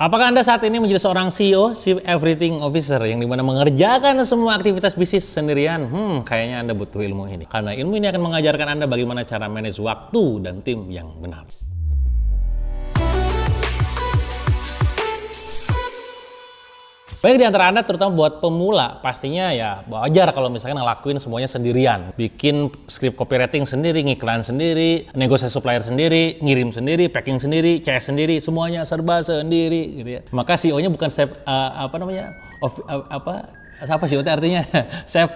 Apakah Anda saat ini menjadi seorang CEO, Chief Everything Officer, yang dimana mengerjakan semua aktivitas bisnis sendirian? Kayaknya Anda butuh ilmu ini. Karena ilmu ini akan mengajarkan Anda bagaimana cara manage waktu dan tim yang benar. Baik di antara Anda, terutama buat pemula, pastinya ya wajar kalau misalkan ngelakuin semuanya sendirian. Bikin script copywriting sendiri, ngiklan sendiri, negosiasi supplier sendiri, ngirim sendiri, packing sendiri, CS sendiri, semuanya serba sendiri gitu ya. Maka CEO-nya bukan chef, apa sih artinya? Chef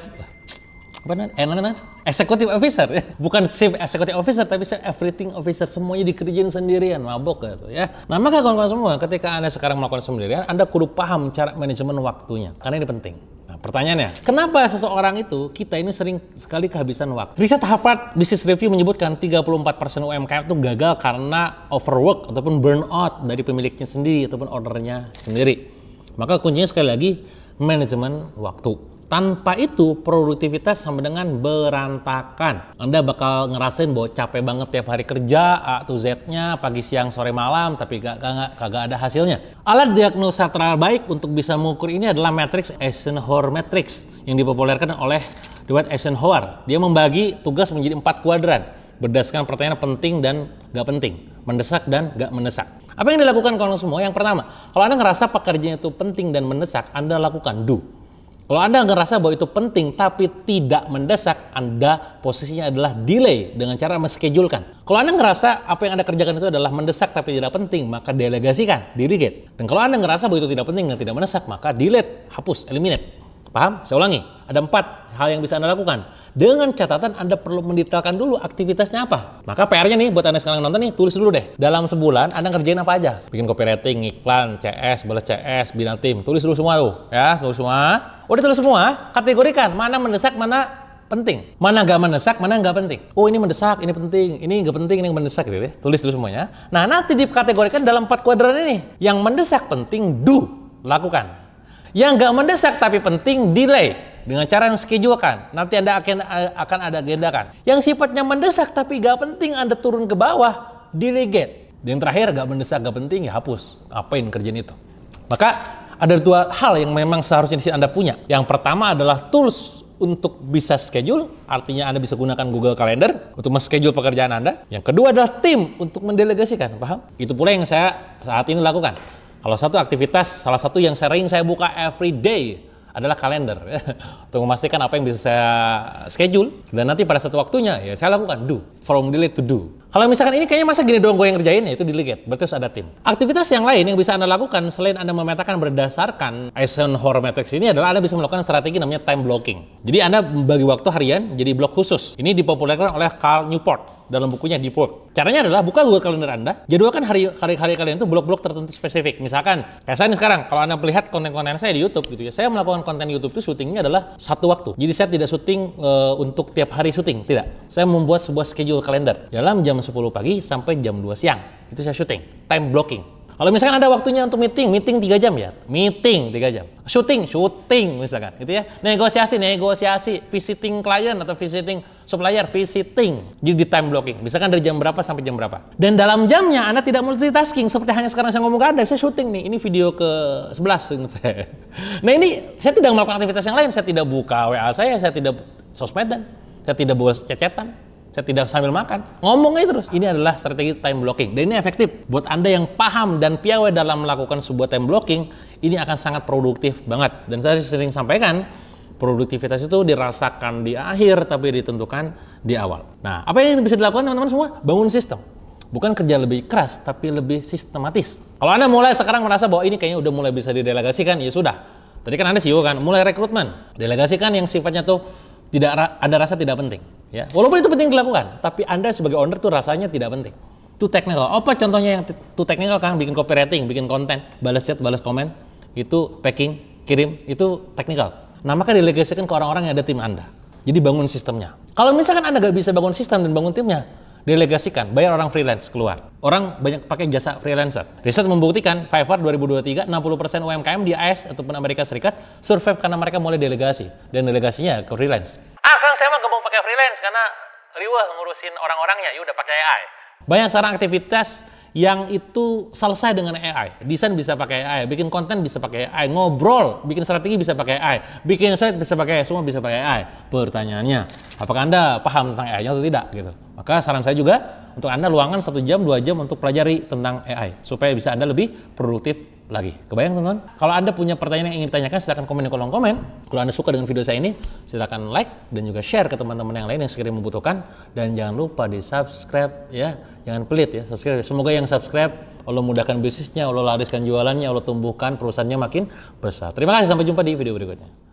executive officer, bukan chief executive officer tapi chief everything officer, semuanya dikerjain sendirian, mabok gitu ya. Nah maka kawan-kawan semua, ketika Anda sekarang melakukan sendirian, Anda kudu paham cara manajemen waktunya, karena ini penting. Nah pertanyaannya, kenapa kita ini sering sekali kehabisan waktu? Riset Harvard Business Review menyebutkan 34% UMKM itu gagal karena overwork ataupun burnout dari pemiliknya sendiri ataupun ownernya sendiri. Maka kuncinya sekali lagi, manajemen waktu. Tanpa itu, produktivitas sama dengan berantakan. Anda bakal ngerasain bahwa capek banget tiap hari kerja, A to Z-nya, pagi, siang, sore, malam, tapi kagak ada hasilnya. Alat diagnosa terbaik untuk bisa mengukur ini adalah matriks Eisenhower Matrix yang dipopulerkan oleh Dwight Eisenhower. Dia membagi tugas menjadi 4 kuadran berdasarkan pertanyaan penting dan gak penting, mendesak dan gak mendesak. Apa yang dilakukan kawan semua? Yang pertama, kalau Anda ngerasa pekerjaan itu penting dan mendesak, Anda lakukan, do. Kalau Anda ngerasa bahwa itu penting tapi tidak mendesak, Anda posisinya adalah delay dengan cara menschedulekan. Kalau Anda ngerasa apa yang Anda kerjakan itu adalah mendesak tapi tidak penting, maka delegasikan, delegate. Dan kalau Anda ngerasa bahwa itu tidak penting dan tidak mendesak, maka delete, hapus, eliminate. Paham? Saya ulangi, ada 4 hal yang bisa Anda lakukan. Dengan catatan Anda perlu mendetailkan dulu aktivitasnya apa. Maka PR-nya nih buat Anda sekarang nonton nih, tulis dulu deh. Dalam sebulan Anda ngerjain apa aja? Bikin copywriting, iklan, CS, balas CS, bina tim. Tulis dulu semua tuh, ya, tulis semua. Udah tulis semua, kategorikan mana mendesak, mana penting. Mana nggak mendesak, mana nggak penting. Oh ini mendesak, ini penting, ini nggak penting, ini mendesak gitu ya. Tulis dulu semuanya. Nah nanti dikategorikan dalam 4 kuadran ini. Yang mendesak penting, do, lakukan. Yang nggak mendesak tapi penting, delay dengan cara yang schedulekan. Nanti Anda akan ada agendakan. Yang sifatnya mendesak tapi nggak penting, Anda turun ke bawah, delegate. Dan yang terakhir, nggak mendesak, nggak penting, ya hapus. Apain kerjaan itu? Maka ada 2 hal yang memang seharusnya di sini Anda punya. Yang pertama adalah tools untuk bisa schedule, artinya Anda bisa gunakan Google Calendar untuk men-schedule pekerjaan Anda. Yang kedua adalah tim untuk mendelegasikan, paham? Itu pula yang saya saat ini lakukan. Kalau satu aktivitas, salah satu yang sering saya buka every day adalah kalender untuk memastikan apa yang bisa saya schedule, dan nanti pada satu waktunya ya saya lakukan, do, from delete to do. Kalau misalkan ini kayaknya masa gini doang gue yang ngerjain, ya itu delegate, berarti harus ada tim. Aktivitas yang lain yang bisa Anda lakukan selain Anda memetakan berdasarkan Eisenhower Matrix ini adalah Anda bisa melakukan strategi namanya time blocking. Jadi Anda membagi waktu harian jadi blok khusus. Ini dipopulerkan oleh Cal Newport dalam bukunya Deep Work. Caranya adalah buka Google Calendar Anda, jadwalkan hari-hari kalian itu blok-blok tertentu spesifik. Misalkan kayak saya nih sekarang, kalau Anda melihat konten-konten saya di YouTube gitu ya, saya melakukan konten YouTube itu syutingnya adalah satu waktu. Jadi saya tidak syuting untuk tiap hari syuting, tidak. Saya membuat sebuah schedule kalender dalam jam 10 pagi sampai jam 2 siang. Itu saya syuting, time blocking. Kalau misalkan ada waktunya untuk meeting 3 jam ya, meeting 3 jam. Syuting misalkan, gitu ya. Negosiasi, visiting klien atau visiting supplier, visiting. Jadi di time blocking, misalkan dari jam berapa sampai jam berapa. Dan dalam jamnya Anda tidak multitasking, seperti hanya sekarang saya ngomong ke Anda, saya syuting nih, ini video ke-11. Nah ini, saya tidak melakukan aktivitas yang lain, saya tidak buka WA saya tidak sosmedan, saya tidak buat cecetan. Saya tidak sambil makan, ngomong aja terus. Ini adalah strategi time blocking, dan ini efektif. Buat Anda yang paham dan piawai dalam melakukan sebuah time blocking, ini akan sangat produktif banget. Dan saya sering sampaikan, produktivitas itu dirasakan di akhir, tapi ditentukan di awal. Nah, apa yang bisa dilakukan teman-teman semua? Bangun sistem. Bukan kerja lebih keras, tapi lebih sistematis. Kalau Anda mulai sekarang merasa bahwa ini kayaknya udah mulai bisa didelegasikan, ya sudah. Tadi kan Anda CEO kan, mulai rekrutmen. Delegasikan yang sifatnya tuh Anda rasa tidak penting. Ya, walaupun itu penting dilakukan, tapi Anda sebagai owner tuh rasanya tidak penting. Too technical. Apa contohnya yang too technical kan? Bikin copywriting, bikin konten, balas chat, balas komen, itu packing, kirim, itu technical. Nah, maka delegasikan ke orang-orang yang ada tim Anda. Jadi bangun sistemnya. Kalau misalkan Anda nggak bisa bangun sistem dan bangun timnya, delegasikan, bayar orang freelance keluar. Orang banyak pakai jasa freelancer. Riset membuktikan Fiverr 2023, 60% UMKM di AS ataupun Amerika Serikat survive karena mereka mulai delegasi. Dan delegasinya ke freelance. Kang, saya mah gak mau pakai freelance karena riweh ngurusin orang-orangnya, ya udah pakai AI. Banyak sekarang aktivitas yang itu selesai dengan AI. Desain bisa pakai AI, bikin konten bisa pakai AI, ngobrol, bikin strategi bisa pakai AI, bikin slide bisa pakai AI, semua bisa pakai AI. Pertanyaannya, apakah Anda paham tentang AI-nya atau tidak gitu. Maka saran saya juga untuk Anda luangkan 1 jam, 2 jam untuk pelajari tentang AI supaya bisa Anda lebih produktif lagi. Kebayang teman-teman? Kalau Anda punya pertanyaan yang ingin ditanyakan, silahkan komen di kolom komen. Kalau Anda suka dengan video saya ini, silahkan like dan juga share ke teman-teman yang lain yang sekiranya membutuhkan. Dan jangan lupa di subscribe ya, jangan pelit ya, subscribe. Semoga yang subscribe Allah mudahkan bisnisnya, Allah lariskan jualannya, Allah tumbuhkan perusahaannya makin besar. Terima kasih, sampai jumpa di video berikutnya.